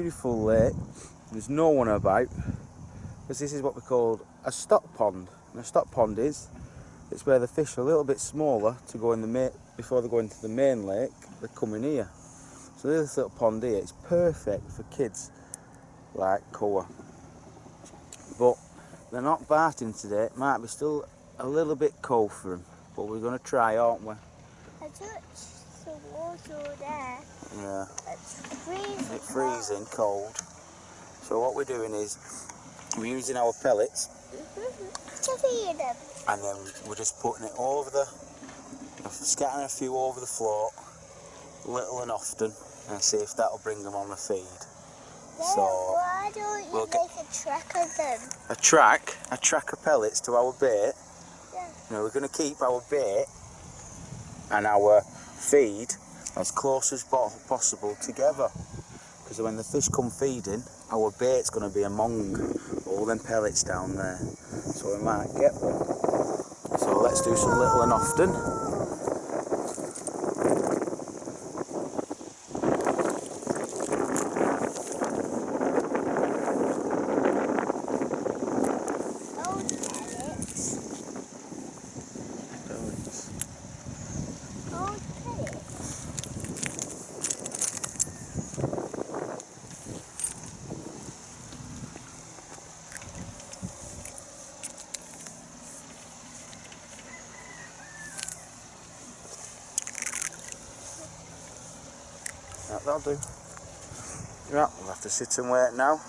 beautiful lake. There's no one about, because this is what we call a stock pond. And a stock pond it's where the fish are a little bit smaller to go in the before they go into the main lake. They come in here. So this little pond here, it's perfect for kids like K.A.S. But they're not biting today. It might be still a little bit cold for them, but we're going to try, aren't we? I touched the water there. Yeah. It's freezing. It's freezing cold. So what we're doing is we're using our pellets to feed them. And then we're just putting it over scattering a few over the floor, little and often, and see if that'll bring them on the feed. Yeah, So why don't you make a track of them? A track of pellets to our bait. Yeah. You know, we're going to keep our bait and our feed as close as possible together, because when the fish come feeding, our bait's going to be among all them pellets down there, so we might get them. So let's do some little and often. That'll do. Yeah, we'll have to sit and wait now.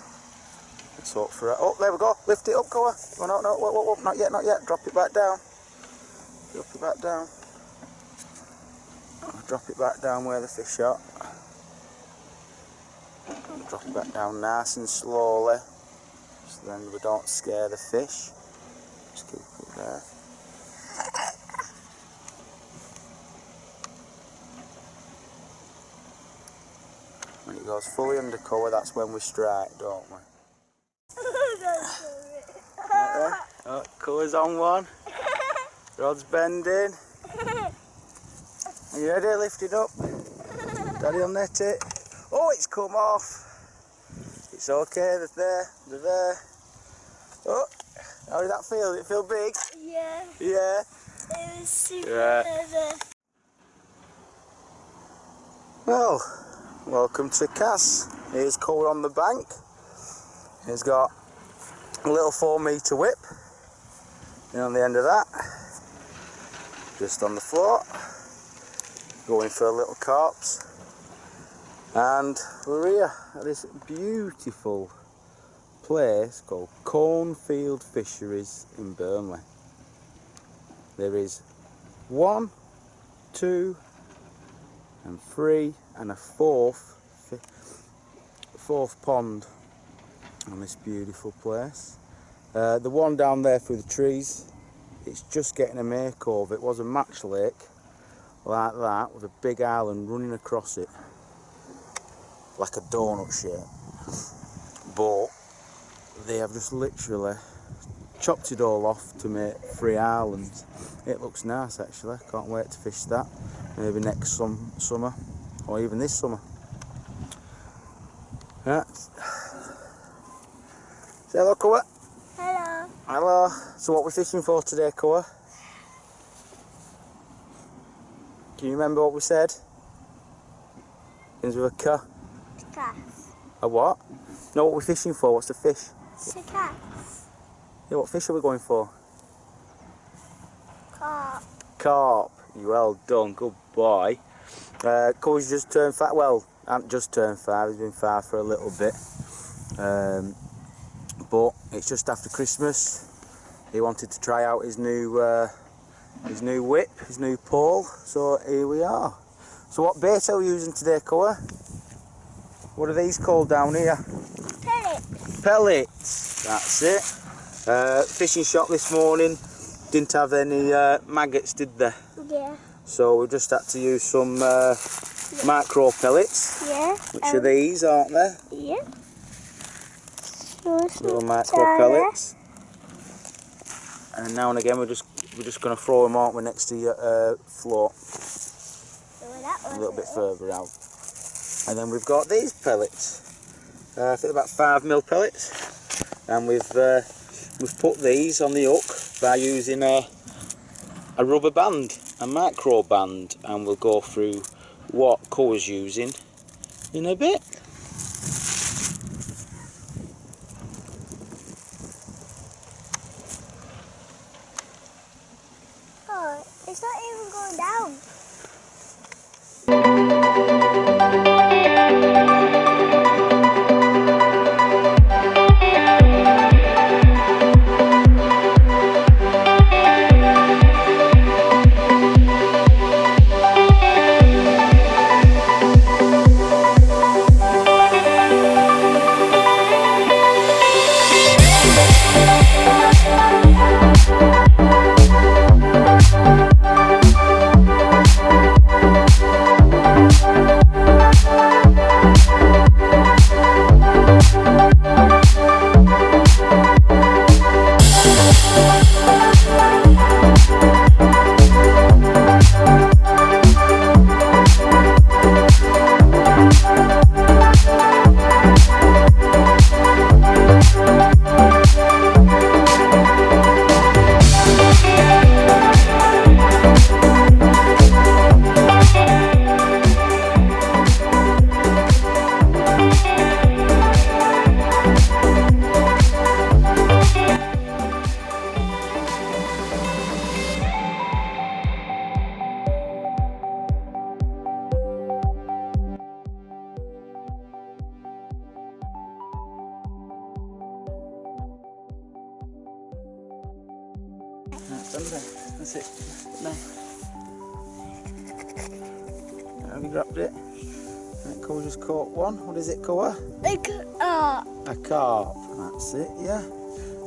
Let's hope for it. Oh, there we go. Lift it up, K.A.S. Oh, no, whoa, not yet, not yet. Drop it back down. Drop it back down. Drop it back down where the fish are. Drop it back down nice and slowly, so then we don't scare the fish. Just keep it there. When it goes fully under K.A.S, that's when we strike, don't we? Right, oh, K.A.S on one. Rod's bending. Are you ready? Lift it up. Daddy will net it. Oh, it's come off. It's okay, they're there. They're there. Oh, how did that feel? Did it feel big? Yeah. Yeah. It was super heavy. Well, welcome to K.A.S. Here's K.A.S on the bank. He's got a little 4-metre whip. And on the end of that, just on the floor, going for little carps. And we're here at this beautiful place called Cornfield Fisheries in Burnley. There is 1, 2 and 3 and a fourth pond on this beautiful place. The one down there through the trees, it's just getting a makeover. It was a match lake like that with a big island running across it like a donut shape, but they have just literally chopped it all off to make 3 islands. It looks nice actually. Can't wait to fish that, maybe next summer or even this summer. Yeah. Say hello, K.A.S. Hello. Hello. So what we're fishing for today, K.A.S? Can you remember what we said? Begins with a K. K.A.S. A what? No, what we're fishing for. What's the fish? K.A.S. Yeah, what fish are we going for? Carp. Carp. You well done, good boy. K.A.S just turned 5. Well, I haven't just turned 5. He's been 5 for a little bit. But it's just after Christmas. He wanted to try out his new whip, his new pole. So here we are. So what bait are we using today, K.A.S? What are these called down here? Pellets. Pellets. That's it. Fishing shop this morning didn't have any maggots, did they? Yeah. So we just had to use some micro pellets. Yeah. Which are these, aren't they? Yeah. Little micro pellets. And now and again we're just going to throw them, aren't we, next to your float. A little bit further out. And then we've got these pellets. I think about 5mm pellets, and we've put these on the hook by using a rubber band, a micro band, and we'll go through what K.A.S using in a bit. Oh, it's not even going down. That's under there. That's it. Now. Have you grabbed it? Right, K.A.S just caught one. What is it, K.A.S? Like, A carp. That's it, yeah.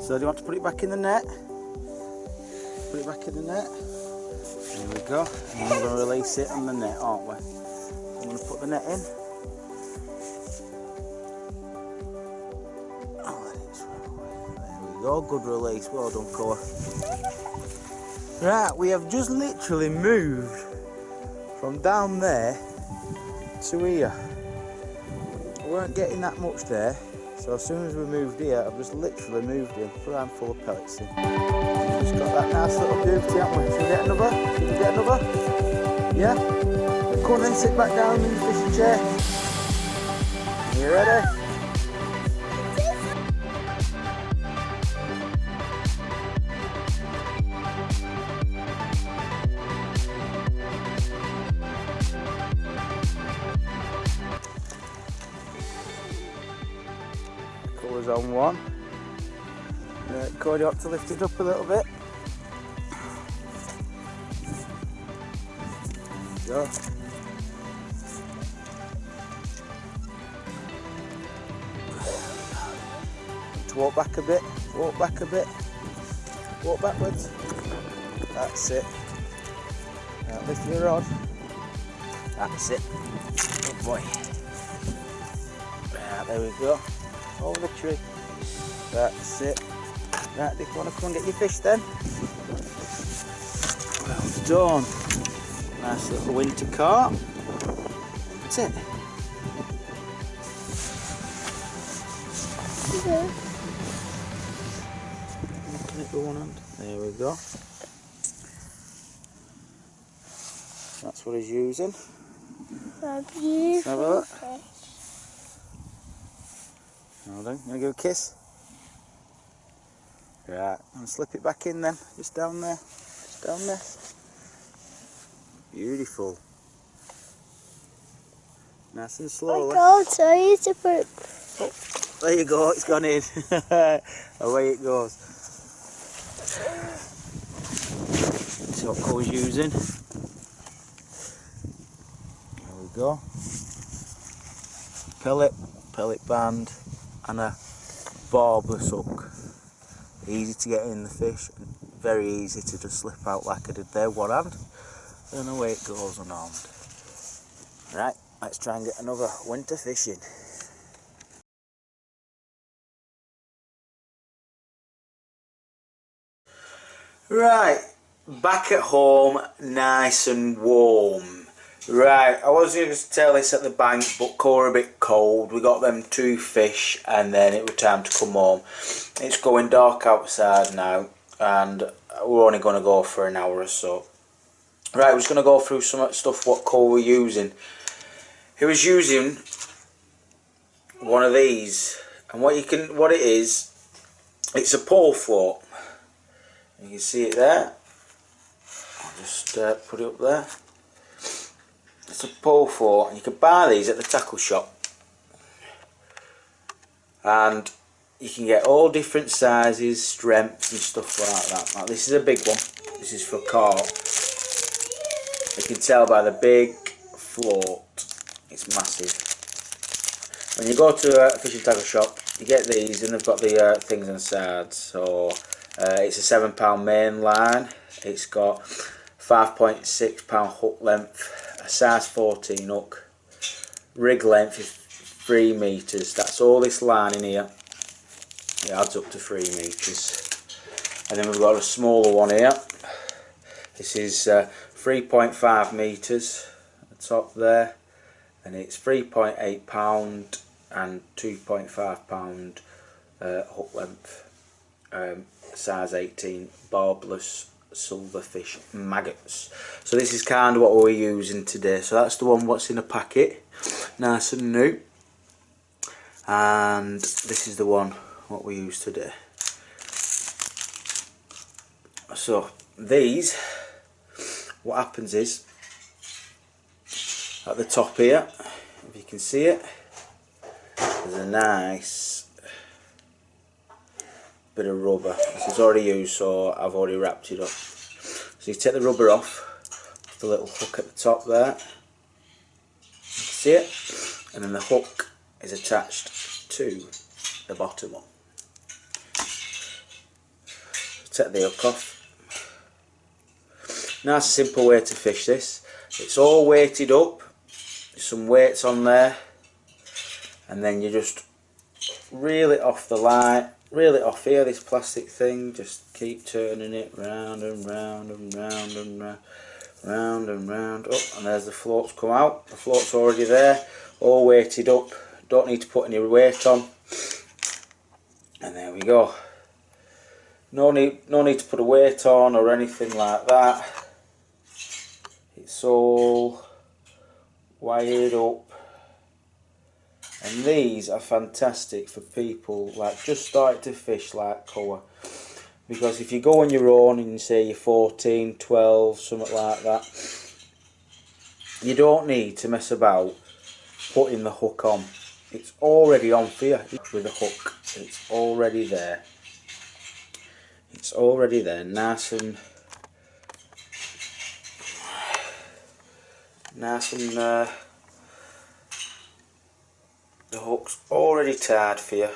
So do you want to put it back in the net? Put it back in the net. There we go. And we're going to release it on the net, aren't we? I'm going to put the net in. Oh, let it swim away. There we go. Good release. Well done, K.A.S. Right, we have just literally moved from down there to here. We weren't getting that much there, so as soon as we moved here, I've just literally moved in, put a handful of pellets in. Just got that nice little beauty, haven't we? Should we get another? Should we get another? Yeah? Come on then, sit back down in the fishing chair. Are you ready? Colours on one. Cody ought to lift it up a little bit. Go. To walk back a bit, walk back a bit, walk backwards. That's it. Now lift your rod. That's it. Good boy. Right, there we go. Over the tree. That's it. Right, Dick, wanna come and get your fish then? Well done. Nice little winter carp. That's it. okay. Looking at the one hand. There we go. That's what he's using. A beautiful Have a look. fish. Hold on, you want to give a kiss? Right, and slip it back in then, just down there, just down there. Beautiful. Nice and I slowly. can't tell you to put. Oh, there you go, it's gone in. Away it goes. That's what K.A.S using. There we go. Pellet band, and a barbless hook. Easy to get in the fish, very easy to just slip out like I did there, one hand, and away it goes unarmed. Right, let's try and get another winter fishing. Right, back at home, nice and warm. Right, I was going to tell this at the bank, but caught a bit cold. We got them 2 fish and then it was time to come home. It's going dark outside now and we're only going to go for an hour or so. Right, we're just going to go through some stuff what Cole were using. He was using one of these, and what it is, it's a pole float. You can see it there. I'll just put it up there. It's a pole float, and you can buy these at the tackle shop. And you can get all different sizes, strengths and stuff like that. Like, this is a big one. This is for carp. You can tell by the big float, it's massive. When you go to a fishing tackle shop, you get these and they've got the things inside. So it's a £7 main line. It's got 5.6 hook length, a size 14 hook. Rig length is 3 metres. That's all this line in here. It adds up to 3 metres. And then we've got a smaller one here. This is 3.5 metres at the top there. And it's 3.8 pound and 2.5 pound hook length. Size 18 barbless silverfish maggots. So this is kind of what we're using today. So that's the one what's in a packet, nice and new. And this is the one what we use today. So these, what happens is, at the top here, if you can see it, there's a nice bit of rubber. This is already used, so I've already wrapped it up. So you take the rubber off, the little hook at the top there, you can see it, and then the hook is attached to the bottom one. Take the hook off. Nice simple way to fish this. It's all weighted up, there's some weights on there, and then you just reel it off the line, reel it off here, this plastic thing, just keep turning it round and round and round and round, round and round. Oh, and there's the floats come out. The float's already there, all weighted up, don't need to put any weight on. And there we go. No need to put a weight on or anything like that. It's all wired up. And these are fantastic for people like just starting to fish like K.A.S. Because if you go on your own and you say you're 14, 12, something like that, you don't need to mess about putting the hook on. It's already on for you with the hook. It's already there. It's already there, nice and the hook's already tied for you,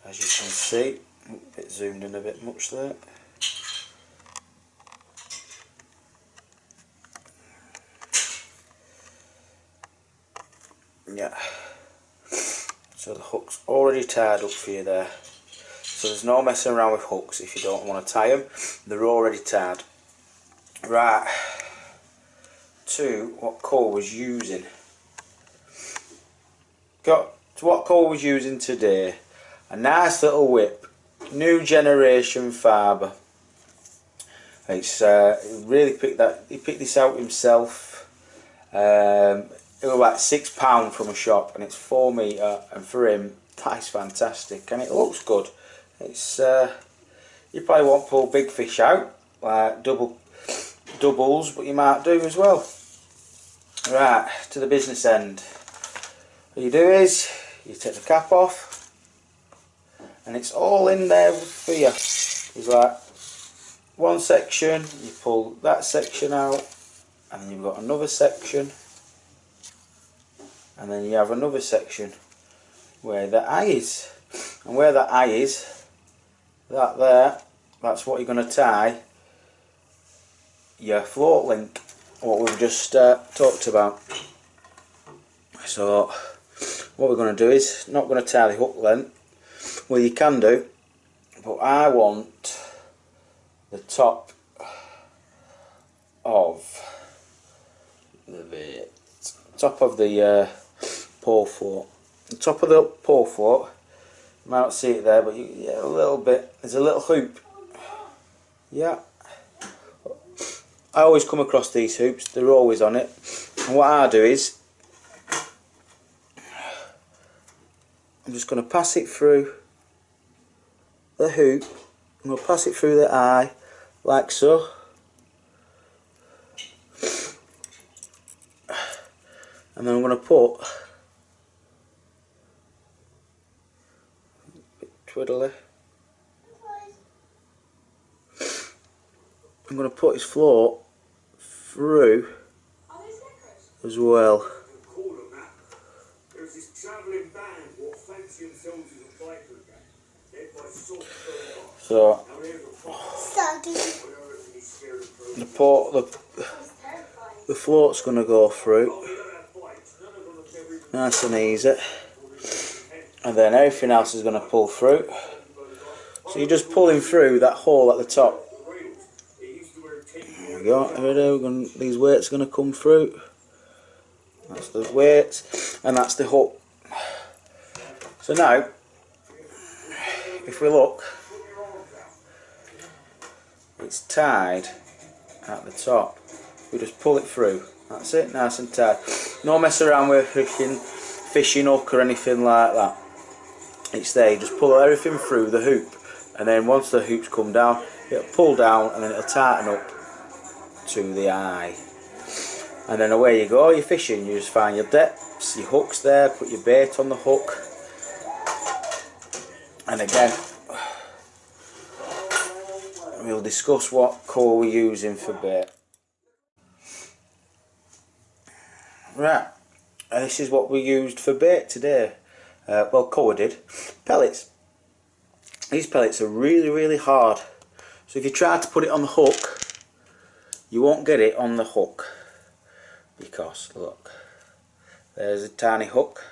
as you can see. A bit zoomed in a bit much there. Yeah. So the hook's already tied up for you there. So there's no messing around with hooks if you don't want to tie them. They're already tied. Right. To what K.A.S was using. Got to what K.A.S was using today. A nice little whip. New generation fibre. It's really he picked this out himself. It was like £6 from a shop, and it's 4 metre, and for him that's fantastic, and it looks good. It's you probably won't pull big fish out like doubles, but you might do as well. Right, to the business end. What you do is you take the cap off, and it's all in there for you. There's like one section, you pull that section out, and then you've got another section, and then you have another section where the eye is, and where that eye is, that there, that's what you're going to tie your float link, what we've just talked about. So what we're going to do is not going to tie the hook length. Well, you can do, but I want the top of the bait. Top of the pole float. The top of the pole float, you might not see it there, but yeah, a little bit. There's a little hoop. Yeah. I always come across these hoops, they're always on it. And what I do is, I'm just going to pass it through the hoop. I'm going to pass it through the eye, like so. And then I'm going to put, a bit twiddly, I'm going to put his float through as well. So the float's going to go through nice and easy, and then everything else is going to pull through. So you're just pulling through that hole at the top. There we go. Here these weights are going to come through. That's the weights, and that's the hook. So now, if we look, it's tied at the top. We just pull it through. That's it, nice and tight. No mess around with fishing hook or anything like that. It's there. You just pull everything through the hoop, and then once the hoops come down, it'll pull down, and then it'll tighten up to the eye. And then away you go. You're fishing. You just find your depths, your hooks there. Put your bait on the hook, and again, we'll discuss what core we're using for bait. Right, this is what we used for bait today. Well, Core did. Pellets. These pellets are really hard. So if you try to put it on the hook, you won't get it on the hook. Because, look, there's a tiny hook.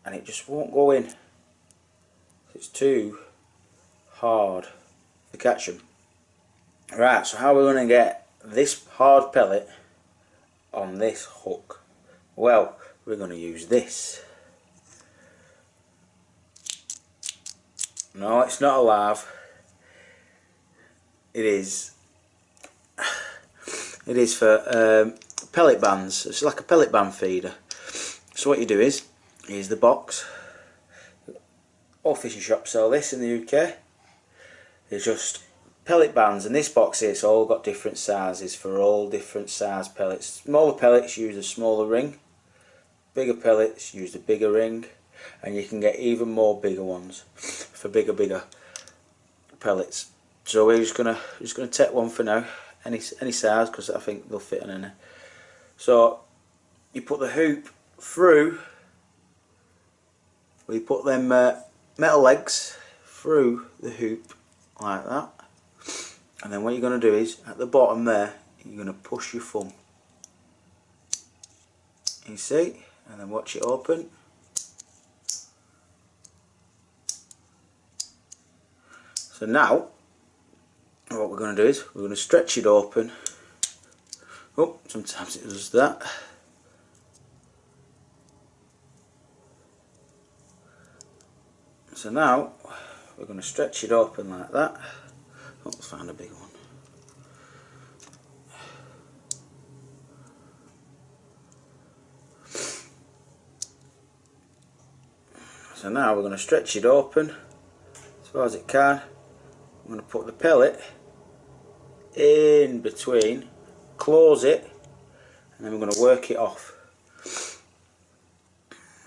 And it just won't go in. It's too hard to catch them. Right, so how are we going to get this hard pellet on this hook? Well, we're going to use this. No, it's not alive. It is for pellet bands. It's like a pellet band feeder. So what you do is, here's the box. All fishing shops sell this in the UK. It's just pellet bands, and this box here, it's all got different sizes for all different size pellets. Smaller pellets use a smaller ring, bigger pellets use a bigger ring, and you can get even more bigger ones for bigger pellets. So we're just gonna take one for now, any size, because I think they'll fit on any. So you put the hoop through. We put them metal legs through the hoop like that, and then what you're going to do is at the bottom there, you're going to push your thumb. You see, and then watch it open. So now, what we're going to do is we're going to stretch it open. Oh, sometimes it does that. So now we're going to stretch it open like that. Oh, let's find a big one. So now we're going to stretch it open as far as it can. I'm going to put the pellet in between, close it, and then we're going to work it off.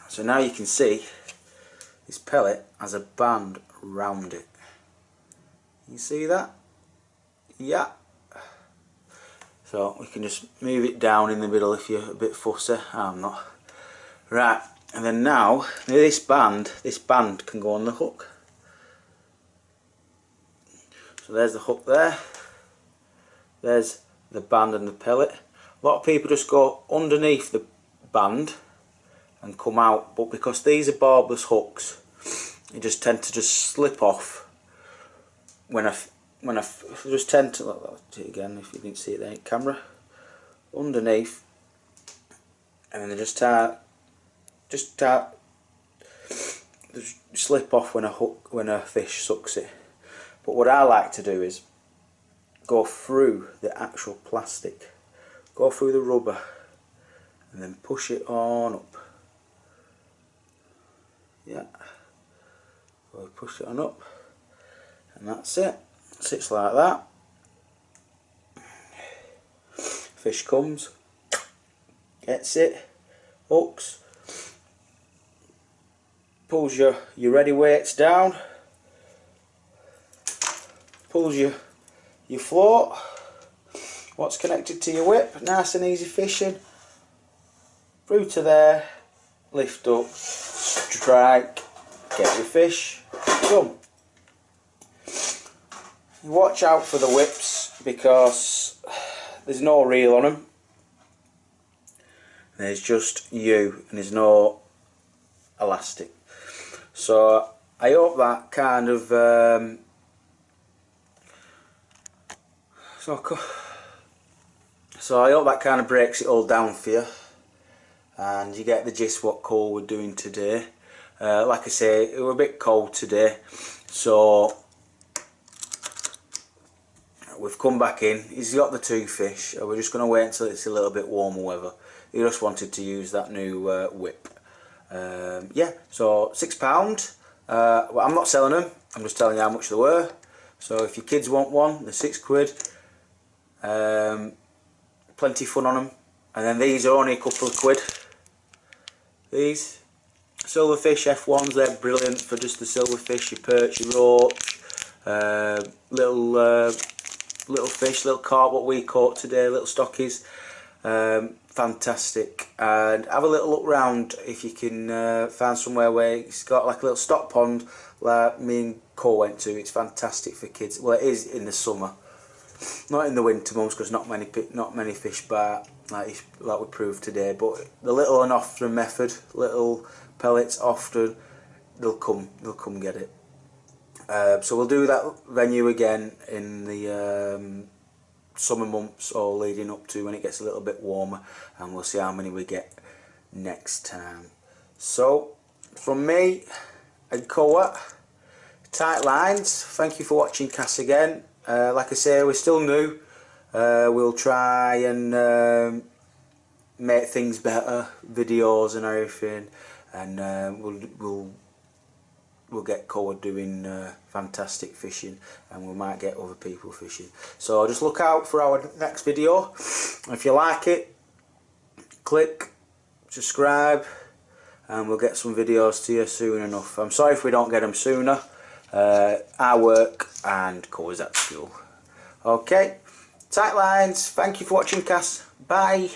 So now you can see this pellet has a band round it. You see that? Yeah. So we can just move it down in the middle if you're a bit fussy. I'm not. Right, and then now this band can go on the hook. So there's the hook there. There's the band and the pellet. A lot of people just go underneath the band and come out, but because these are barbless hooks, you just tend to just slip off. When I just tend to, look, I'll do it again if you didn't see it there in camera. underneath, and then they just slip off when a fish sucks it. But what I like to do is go through the actual plastic, go through the rubber, and then push it on up. Yeah, so push it on up, and that's it. Sits like that. Fish comes, gets it, hooks, pulls your ready weights down, pulls your float, what's connected to your whip, nice and easy fishing, through to there, lift up, strike, get your fish, done. Watch out for the whips because there's no reel on them, there's just you and there's no elastic. So I hope that kind of so I hope that kind of breaks it all down for you and you get the gist what Cole we're doing today. Like I say, it was a bit cold today, so we've come back in. He's got the 2 fish. We're just going to wait until it's a little bit warmer weather. He just wanted to use that new whip. Yeah, so £6. Well, I'm not selling them, I'm just telling you how much they were. So if your kids want one, they're £6. Plenty of fun on them. And then these are only a couple of quid. These silverfish F1s, they're brilliant for just the silverfish, your perch, your roach, little fish, little carp, what we caught today, little stockies. Fantastic. And have a little look round if you can find somewhere where it's got like a little stock pond like me and Cole went to. It's fantastic for kids. Well, it is in the summer, not in the winter months because not many fish bite like we proved today. But the little and often method, little pellets often, they'll come get it. So we'll do that venue again in the summer months or leading up to when it gets a little bit warmer, and we'll see how many we get next time. So from me and K.A.S, tight lines, thank you for watching K.A.S again. Like I say, we're still new. We'll try and make things better, videos and everything, and we'll get K.A.S doing fantastic fishing, and we might get other people fishing. So just look out for our next video. If you like it, click subscribe and we'll get some videos to you soon enough. I'm sorry if we don't get them sooner. I work and K.A.S at school. Okay, tight lines, thank you for watching K.A.S, bye.